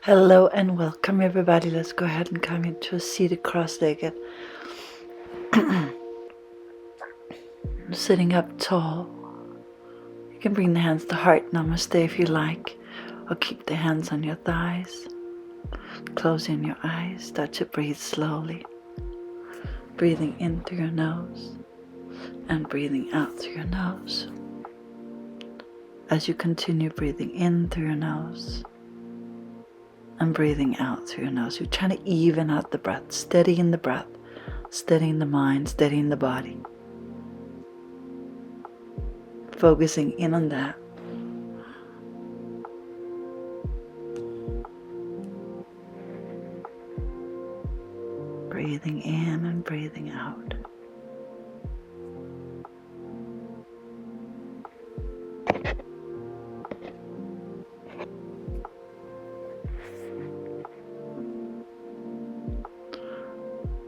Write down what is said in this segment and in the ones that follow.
Hello and welcome everybody. Let's go ahead and come into a seated cross-legged. Sitting up tall. You can bring the hands to heart namaste if you like, or keep the hands on your thighs. Closing your eyes, start to breathe slowly. Breathing in through your nose and breathing out through your nose. As you continue breathing in through your nose and breathing out through your nose, you're trying to even out the breath, steadying the breath, steadying the mind, steadying the body. Focusing in on that. Breathing in and breathing out.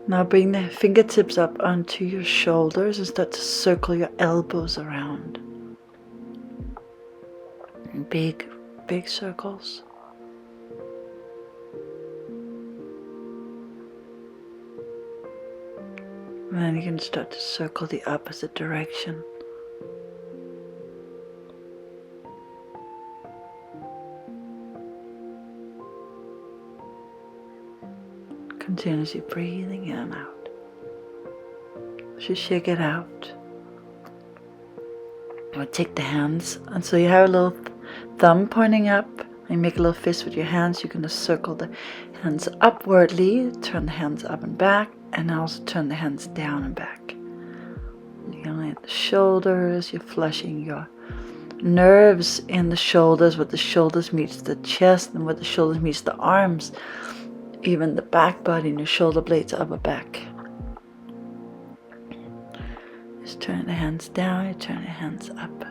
Now bring the fingertips up onto your shoulders and start to circle your elbows around. Big, big circles. And then you can start to circle the opposite direction. Continuously breathing in and out. As you shake it out, I'll take the hands, and so you have a little thumb pointing up, and you make a little fist with your hands. You can just circle the hands upwardly, turn the hands up and back, and also turn the hands down and back. You can lay the shoulders, you're flushing your nerves in the shoulders, where the shoulders meets the chest, and where the shoulders meets the arms. Even the back body and your shoulder blades upper back. Just turn the hands down, you turn the hands up.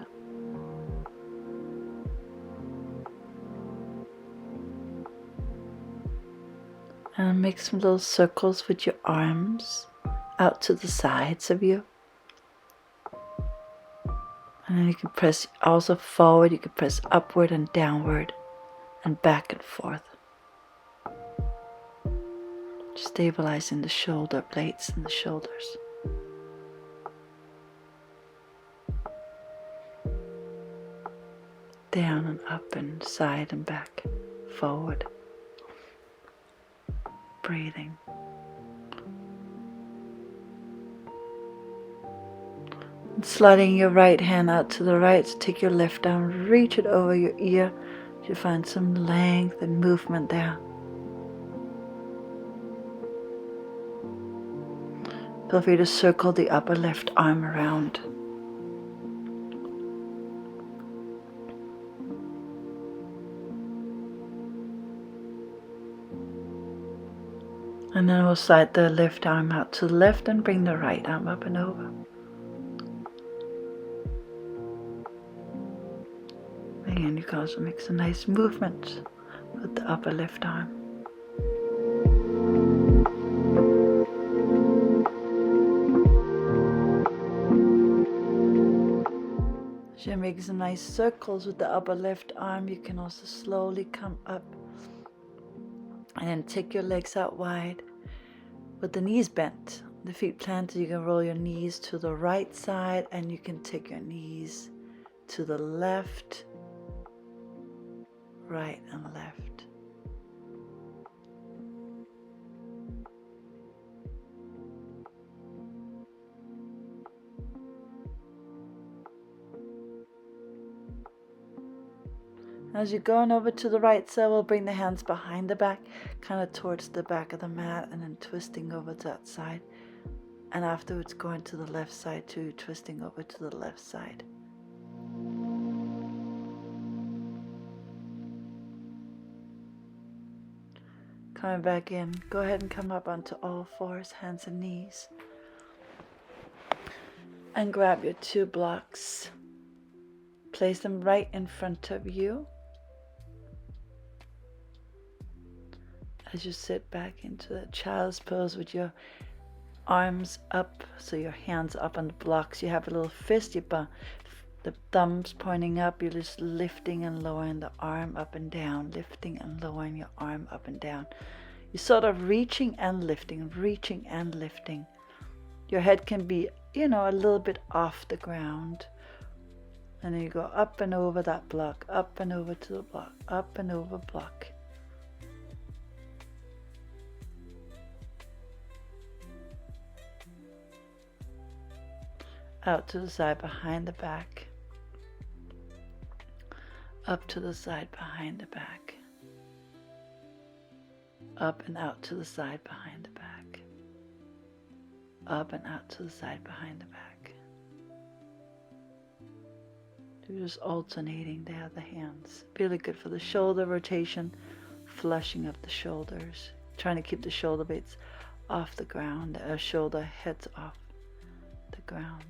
And make some little circles with your arms out to the sides of you. And then you can press also forward, you can press upward and downward and back and forth. Stabilizing the shoulder blades and the shoulders. Down and up and side and back, forward. Breathing. And sliding your right hand out to the right, so take your left arm, reach it over your ear. You find some length and movement there. Feel free to circle the upper left arm around. And then we'll slide the left arm out to the left and bring the right arm up and over. Again, you can also make some nice movement with the upper left arm. As you're making some nice circles with the upper left arm, you can also slowly come up and then take your legs out wide with the knees bent, the feet planted. You can roll your knees to the right side and you can take your knees to the left, right and left. As you're going over to the right side, we'll bring the hands behind the back, kind of towards the back of the mat, and then twisting over to that side. And afterwards going to the left side too, twisting over to the left side. Coming back in, go ahead and come up onto all fours, hands and knees. And grab your two blocks. Place them right in front of you. As you sit back into the child's pose with your arms up, so your hands up on the blocks, you have a little fist, you The thumb's pointing up, you're just lifting and lowering the arm up and down, lifting and lowering your arm up and down. You're sort of reaching and lifting, reaching and lifting. Your head can be, a little bit off the ground. And then you go up and over that block, up and over to the block, up and over block. Out to the side behind the back. Up to the side behind the back. Up and out to the side behind the back. Up and out to the side behind the back. You're just alternating there, the hands. Really good for the shoulder rotation, flushing of the shoulders. Trying to keep the shoulder blades off the ground, shoulder heads off the ground.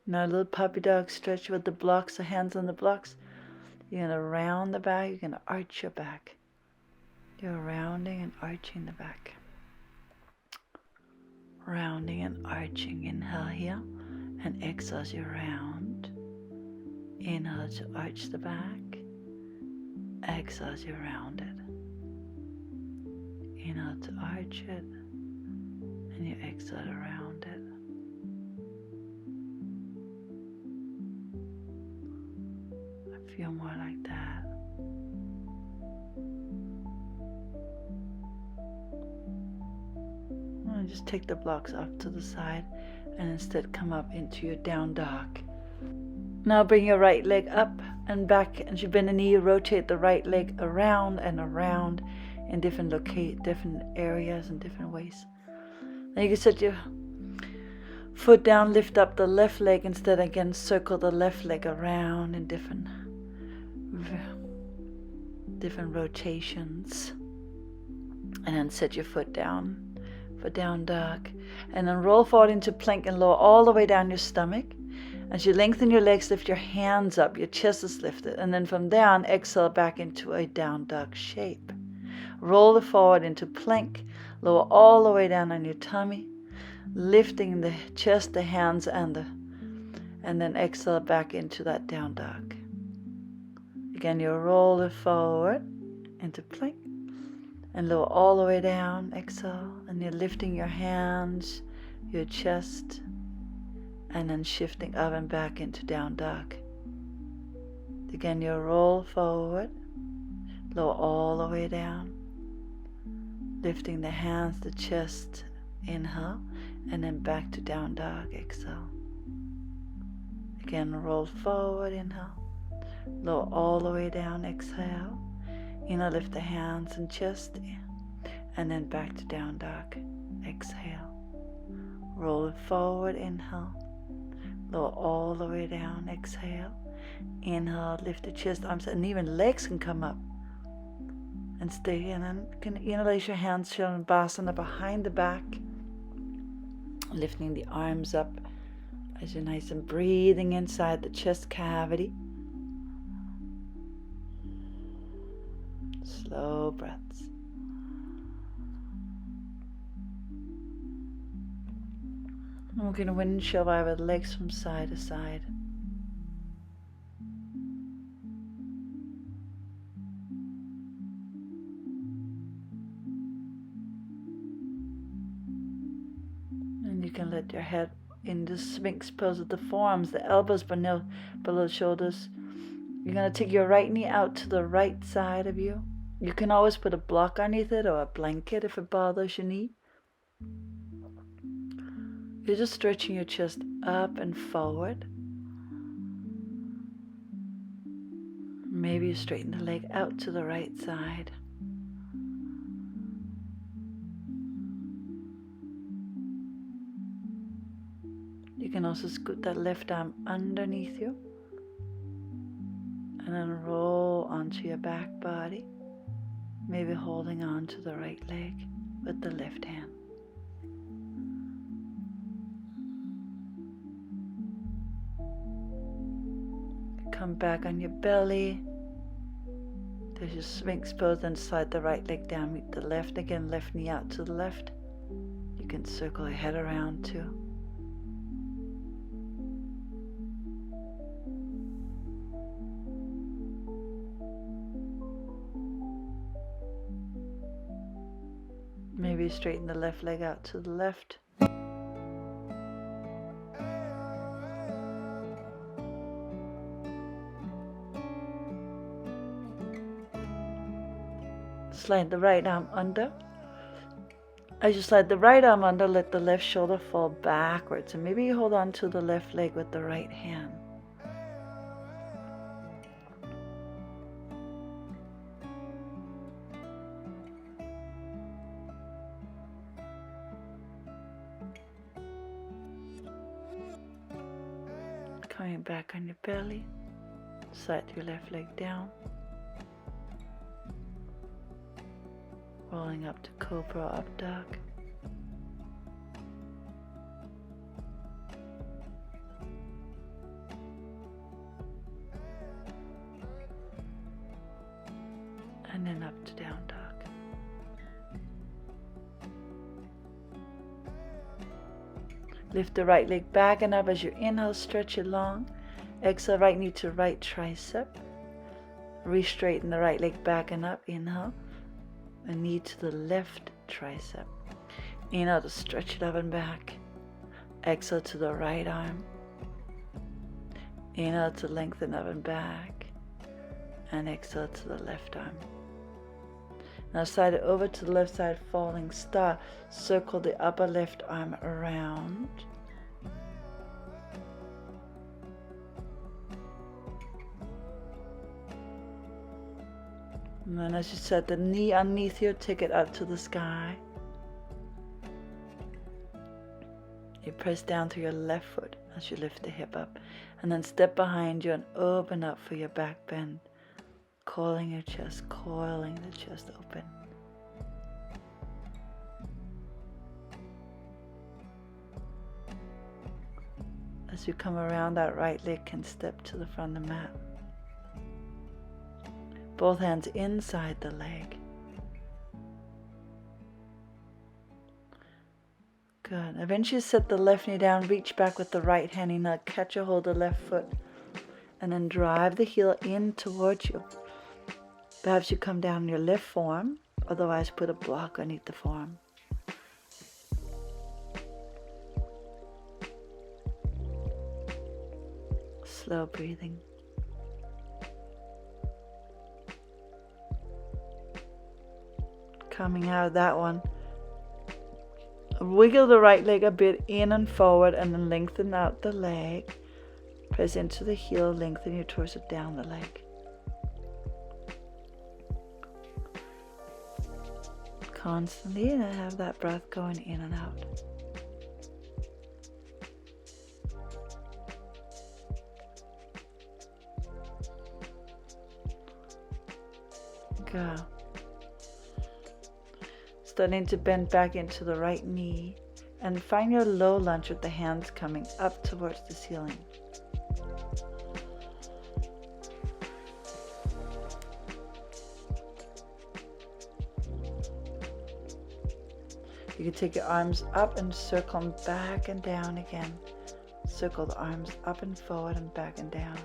Now a little puppy dog stretch with the blocks, the hands on the blocks. You're going to round the back, you're going to arch your back. You're rounding and arching the back. Rounding and arching. Inhale here and exhale as you round. Inhale to arch the back. Exhale as you round it. Inhale to arch it. And you exhale to round it. Feel more like that. And just take the blocks off to the side and instead come up into your down dog. Now bring your right leg up and back, and you bend the knee, rotate the right leg around and around in different areas and different ways. Then you can set your foot down, lift up the left leg, instead again circle the left leg around in different rotations, and then set your foot down for down dog, and then roll forward into plank and lower all the way down your stomach. As you lengthen your legs, lift your hands up, your chest is lifted, and then from there on exhale back into a down dog shape. Roll it forward into plank, lower all the way down on your tummy, lifting the chest, the hands, and then exhale back into that down dog. Again, you roll it forward into plank and lower all the way down, exhale, and you're lifting your hands, your chest, and then shifting up and back into down dog. Again, you roll forward, lower all the way down, lifting the hands, the chest, inhale, and then back to down dog, exhale. Again, roll forward, inhale. Lower all the way down, exhale. Inhale, lift the hands and chest, and then back to down dog, exhale. Roll it forward, inhale. Lower all the way down, exhale. Inhale, lift the chest, arms, and even legs can come up and stay. And then you can interlace your hands, Shavasana behind the back, lifting the arms up as you're nice and breathing inside the chest cavity. Slow breaths. And we're going to windshield with legs from side to side. And you can let your head in the Sphinx pose with the forearms, the elbows below the shoulders. You're going to take your right knee out to the right side of you. You can always put a block underneath it or a blanket if it bothers your knee. You're just stretching your chest up and forward. Maybe you straighten the leg out to the right side. You can also scoot that left arm underneath you and then roll onto your back body, maybe holding on to the right leg with the left hand. Come back on your belly. There's your Sphinx pose, and slide the right leg down, meet the left. Again, left knee out to the left. You can circle your head around too. Maybe straighten the left leg out to the left. Slide the right arm under. As you slide the right arm under, let the left shoulder fall backwards. And maybe you hold on to the left leg with the right hand. Coming back on your belly. Slide your left leg down. Rolling up to Cobra Up Dog. And then up to Down Dog. Lift the right leg back and up as you inhale, stretch it long. Exhale, right knee to right tricep. Re-straighten the right leg back and up, inhale. A knee to the left tricep. Inhale to stretch it up and back. Exhale to the right arm. Inhale to lengthen up and back. And exhale to the left arm. Now slide it over to the left side, falling star. Circle the upper left arm around. And then as you set the knee underneath you, take it up to the sky. You press down through your left foot as you lift the hip up. And then step behind you and open up for your back bend. Coiling your chest, coiling the chest open. As you come around, that right leg can step to the front of the mat. Both hands inside the leg. Good. Eventually set the left knee down, reach back with the right hand, and now catch a hold of the left foot. And then drive the heel in towards you. Perhaps you come down on your left forearm, otherwise put a block underneath the forearm. Slow breathing. Coming out of that one, wiggle the right leg a bit in and forward, and then lengthen out the leg. Press into the heel, lengthen your torso down the leg. Constantly, and have that breath going in and out. Go. Starting to bend back into the right knee, and find your low lunge with the hands coming up towards the ceiling. You can take your arms up and circle them back and down again. Circle the arms up and forward and back and down.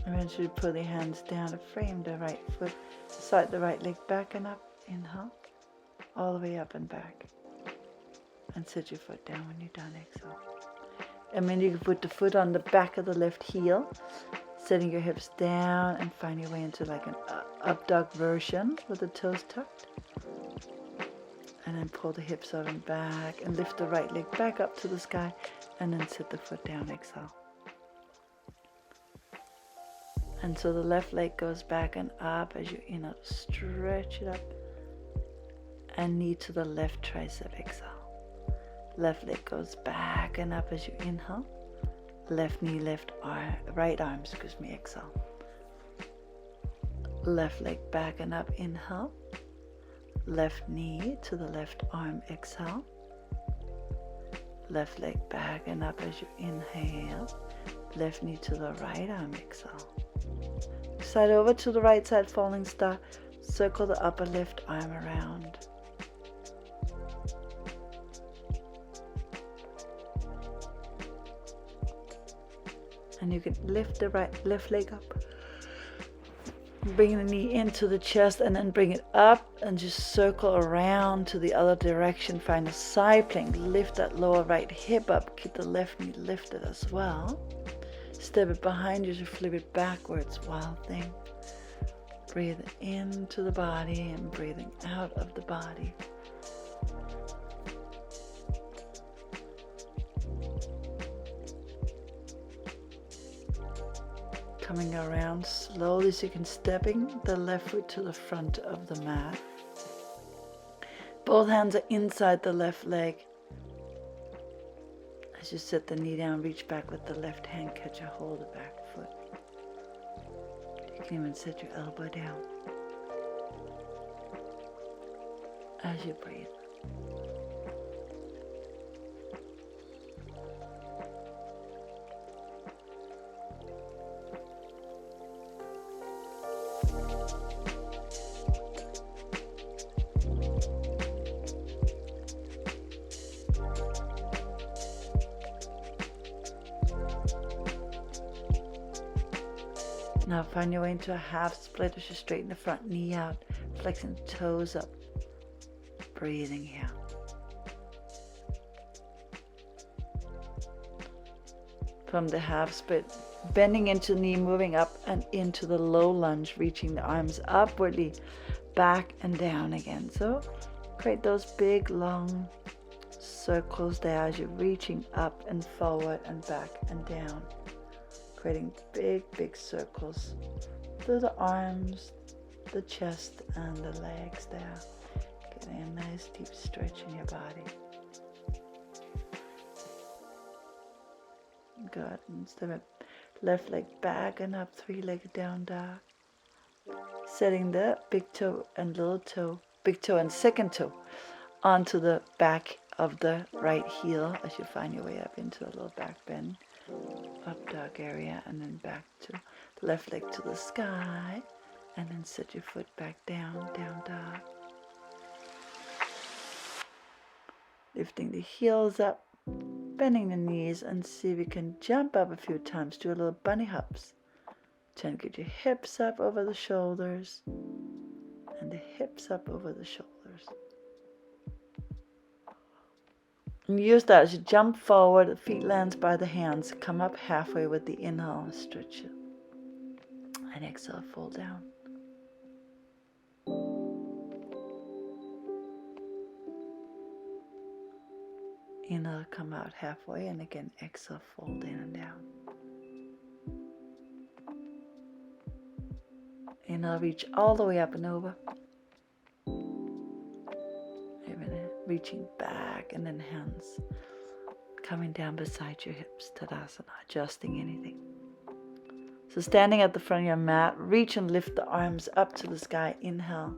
Eventually pull the hands down to frame the right foot, slide the right leg back and up, inhale, all the way up and back. And sit your foot down when you're done, exhale. And then you can put the foot on the back of the left heel, setting your hips down and find your way into like an up dog version with the toes tucked. And then pull the hips up and back and lift the right leg back up to the sky and then sit the foot down, exhale. And so the left leg goes back and up as you inhale, stretch it up. And knee to the left tricep, exhale. Left leg goes back and up as you inhale. Left knee, left arm, right arm, exhale. Left leg back and up, inhale. Left knee to the left arm, exhale. Left leg back and up as you inhale. Left knee to the right arm, exhale. Side over to the right side, falling star. Circle the upper left arm around. And you can lift the left leg up. Bring the knee into the chest and then bring it up and just circle around to the other direction. Find a side plank. Lift that lower right hip up. Keep the left knee lifted as well. Step it behind you to flip it backwards. Wild thing. Breathe into the body and breathing out of the body. Coming around slowly so you can stepping the left foot to the front of the mat. Both hands are inside the left leg. As you set the knee down, reach back with the left hand, catch a hold of the back foot. You can even set your elbow down. As you breathe. Now find your way into a half split as you straighten the front knee out, flexing the toes up, breathing here. From the half split, bending into the knee, moving up and into the low lunge, reaching the arms upwardly, back and down again. So create those big long circles there as you're reaching up and forward and back and down. Creating big circles through the arms, the chest, and the legs there. Getting a nice deep stretch in your body. Good. And step it. Left leg back and up, 3-legged down dog. Setting the big toe and little toe, big toe and second toe onto the back of the right heel as you find your way up into a little back bend. Up dog area and then back to the left leg to the sky and then set your foot back down dog. Lifting the heels up, bending the knees and see if you can jump up a few times. Do a little bunny hops. Try and get your hips up over the shoulders and the hips up over the shoulders. And use that as you jump forward, the feet lands by the hands, come up halfway with the inhale, stretch it. And exhale, fold down. Inhale, come out halfway, and again, exhale, fold in and down. Inhale, reach all the way up and over. Reaching back and then hands coming down beside your hips, Tadasana, adjusting anything. So standing at the front of your mat, reach and lift the arms up to the sky, inhale,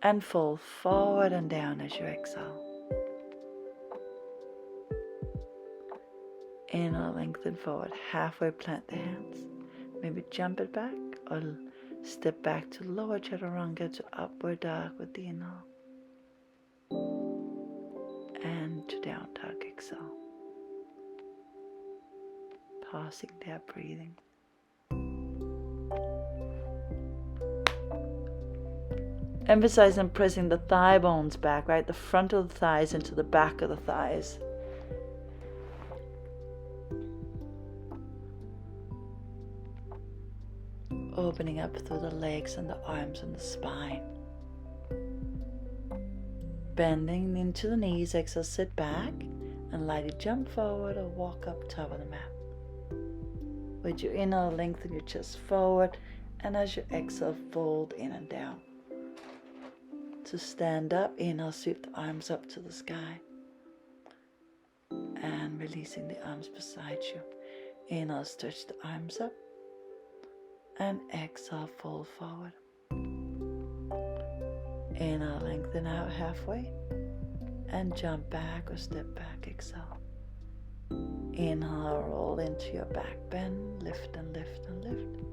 and fold forward and down as you exhale. Inhale, lengthen forward, halfway plant the hands. Maybe jump it back or step back to lower chaturanga to upward dog with the inhale. And to down dog, exhale. Pausing there, breathing. Emphasize on pressing the thigh bones back, right? The front of the thighs into the back of the thighs. Opening up through the legs and the arms and the spine. Bending into the knees, exhale, sit back and lightly jump forward or walk up top of the mat. With your inhale, lengthen your chest forward, and as you exhale, fold in and down. To stand up, inhale, sweep the arms up to the sky, and releasing the arms beside you. Inhale, stretch the arms up, and exhale, fold forward. Inhale, lengthen out halfway, and jump back or step back, exhale. Inhale, roll into your back bend, lift and lift and lift.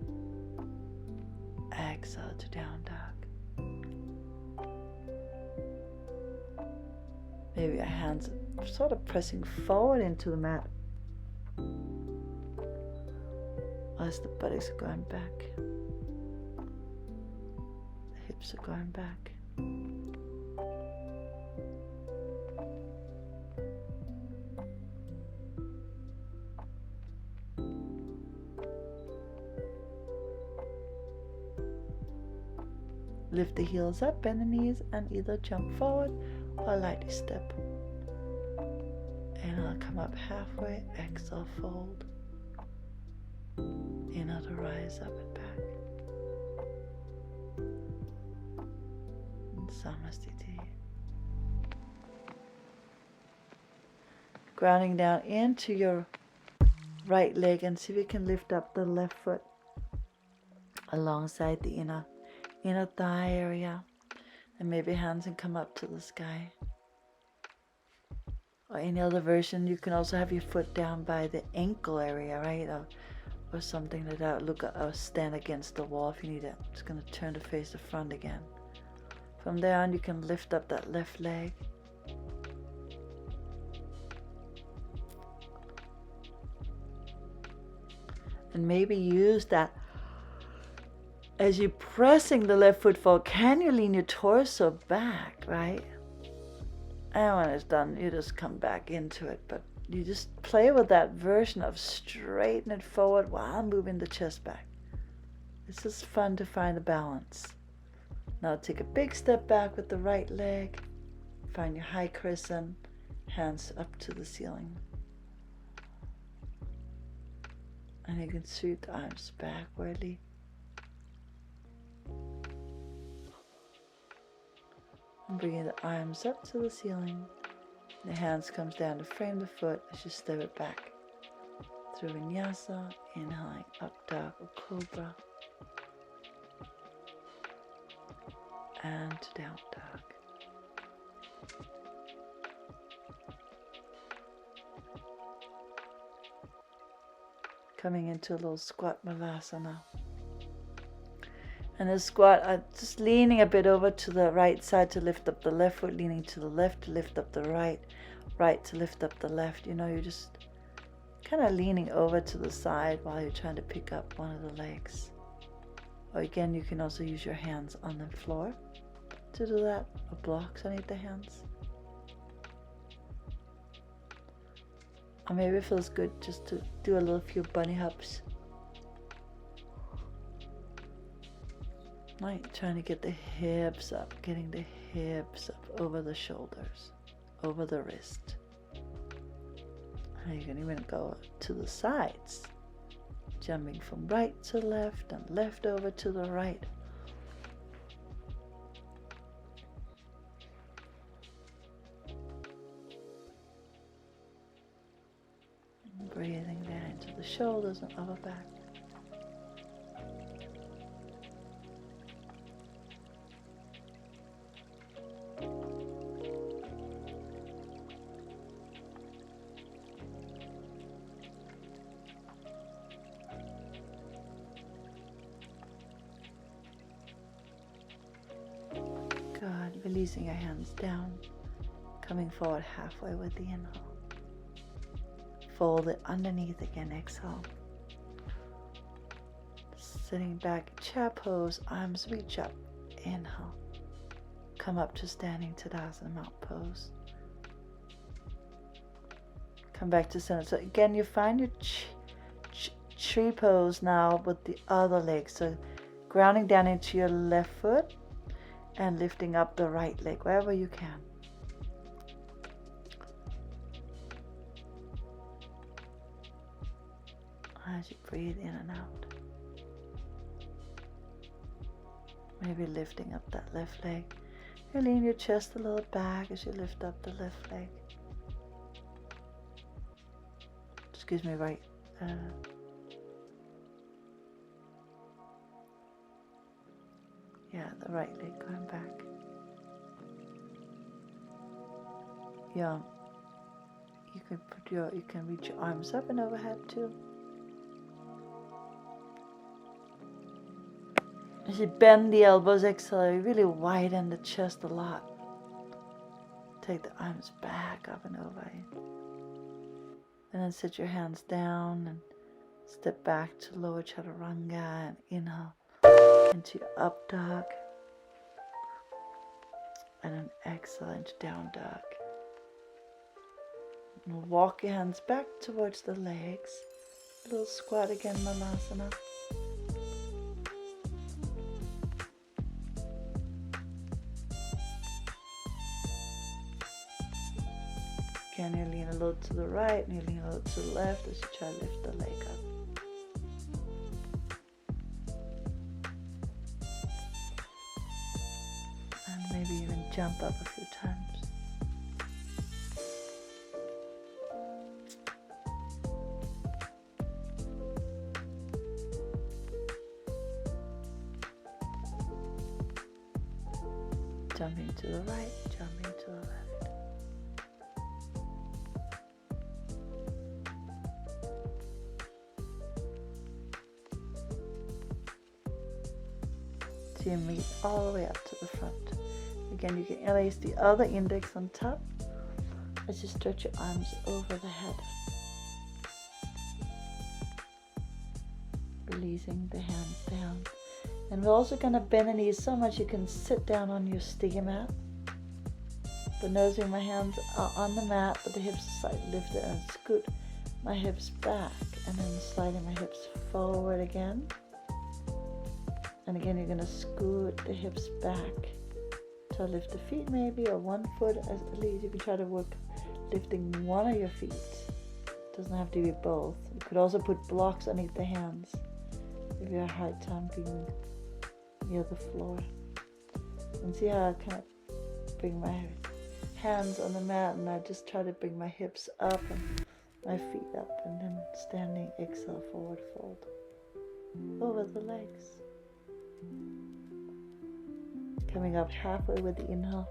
Exhale to down dog. Maybe your hands are sort of pressing forward into the mat as the buttocks are going back. The hips are going back. Lift the heels up, bend the knees, and either jump forward or lightly step. Inhale, come up halfway, exhale, fold. Inhale to rise up and back. And Samastiti. Grounding down into your right leg, and see if you can lift up the left foot alongside the inner thigh area, and maybe hands can come up to the sky. Or any other version, you can also have your foot down by the ankle area, right? Or something like that. Look, or stand against the wall if you need it. Just going to turn to face the front again. From there on, you can lift up that left leg. And maybe use that as you're pressing the left foot forward. Can you lean your torso back, right? And when it's done, you just come back into it. But you just play with that version of straighten it forward while moving the chest back. This is fun to find a balance. Now take a big step back with the right leg. Find your high crescent, hands up to the ceiling. And you can sweep the arms backwardly. And bringing the arms up to the ceiling. The hands comes down to frame the foot as you step it back. Through Vinyasa, inhaling up dog or cobra. And to down dog. Coming into a little squat malasana. And the squat, just leaning a bit over to the right side to lift up the left foot, leaning to the left to lift up the right, right to lift up the left. You know, you're just kind of leaning over to the side while you're trying to pick up one of the legs. Or again, you can also use your hands on the floor to do that, or blocks underneath the hands. Or maybe it feels good just to do a little few bunny hops. Right, trying to get the hips up, getting the hips up over the shoulders, over the wrist. And you can even go to the sides, jumping from right to left and left over to the right. And breathing there into the shoulders and upper back. Good. Releasing your hands down, coming forward halfway with the inhale. Fold it underneath again, exhale. Sitting back, chair pose, arms reach up, inhale. Come up to standing Tadasana mount pose. Come back to center. So again, you find your tree pose now with the other leg. So grounding down into your left foot and lifting up the right leg wherever you can. as you breathe in and out. Maybe lifting up that left leg. You lean your chest a little back as you lift up the left leg. Excuse me, right. Yeah, the right leg going back. Yeah. You can reach your arms up and overhead too. As you bend the elbows, exhale, you really widen the chest a lot. Take the arms back up and over. And then sit your hands down and step back to lower chaturanga and inhale into your up dog. And then exhale into down dog. And walk your hands back towards the legs. A little squat again, Malasana. Again, you lean a little to the right and you lean a little to the left as you try to lift the leg up. And maybe even jump up a few times. Jumping to the right, jumping to the left. So you meet all the way up to the front. Again, you can place the other index on top as you stretch your arms over the head. Releasing the hands down. And we're also going to bend the knees so much you can sit down on your sticky mat. But noticing my hands are on the mat, but the hips are slightly lifted, and scoot my hips back. And then sliding my hips forward again. And again, you're going to scoot the hips back to lift the feet maybe, or one foot as at least. You can try to work lifting one of your feet. It doesn't have to be both. You could also put blocks underneath the hands if you have a hard time being near the floor. And see how I kind of bring my hands on the mat, and I just try to bring my hips up and my feet up, and then standing, exhale, forward fold over the legs. Coming up halfway with the inhale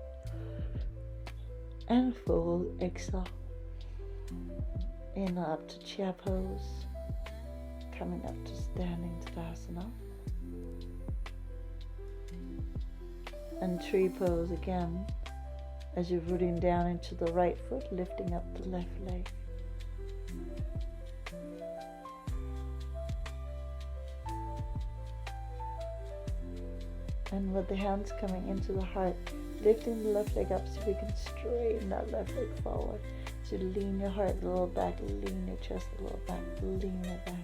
and fold, exhale. Inhale up to chair pose. Coming up to standing Tadasana. And tree pose again as you're rooting down into the right foot, lifting up the left leg. And with the hands coming into the heart, lifting the left leg up so we can straighten that left leg forward. So you lean your heart a little back, lean your chest a little back, lean it back.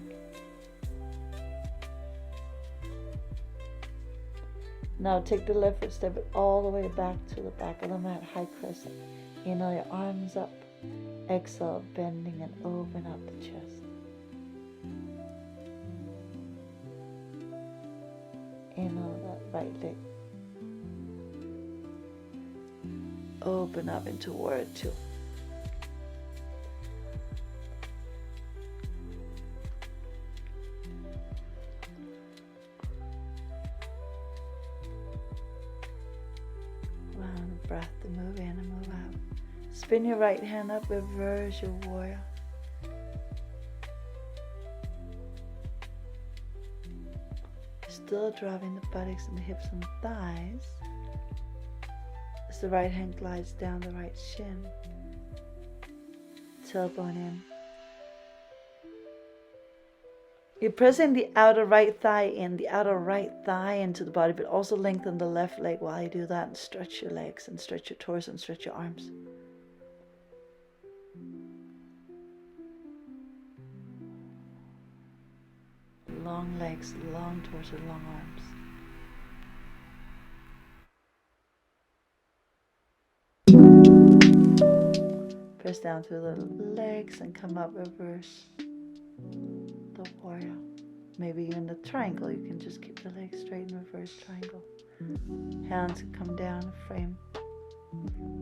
Now take the left foot, step it all the way back to the back of the mat, high crescent. Inhale your arms up, exhale, bending and open up the chest. Inhale that right leg. Open up into warrior two. One breath to move in and move out. Spin your right hand up, reverse your warrior. Still driving the buttocks and the hips and thighs as the right hand glides down the right shin. Tailbone in. You're pressing the outer right thigh in, the outer right thigh into the body, but also lengthen the left leg while you do that, and stretch your legs and stretch your torso and stretch your arms. Long legs, long torso, long arms. Press down through the legs and come up, reverse the warrior. Maybe even the triangle. You can just keep the legs straight in reverse triangle. Hands can come down, frame.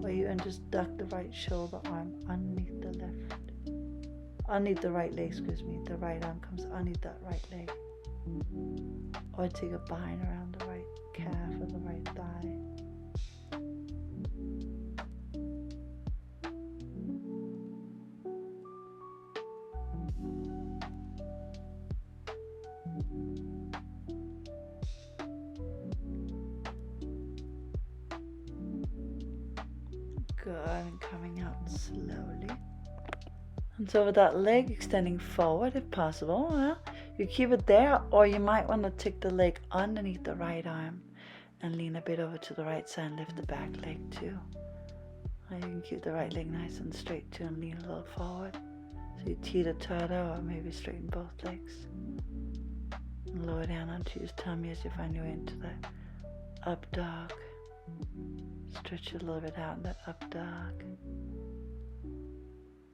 Or you can just duck the right shoulder arm underneath the left. Underneath the right leg, excuse me. The right arm comes underneath that right leg. Or take a bind around the right calf or the right thigh. Good, and coming out slowly. And so with that leg extending forward if possible, well, you keep it there, or you might want to take the leg underneath the right arm and lean a bit over to the right side and lift the back leg too. Or you can keep the right leg nice and straight too and lean a little forward. So you teeter-totter or maybe straighten both legs. And lower down onto your tummy as you find your way into that up dog. Stretch it a little bit out in that up dog.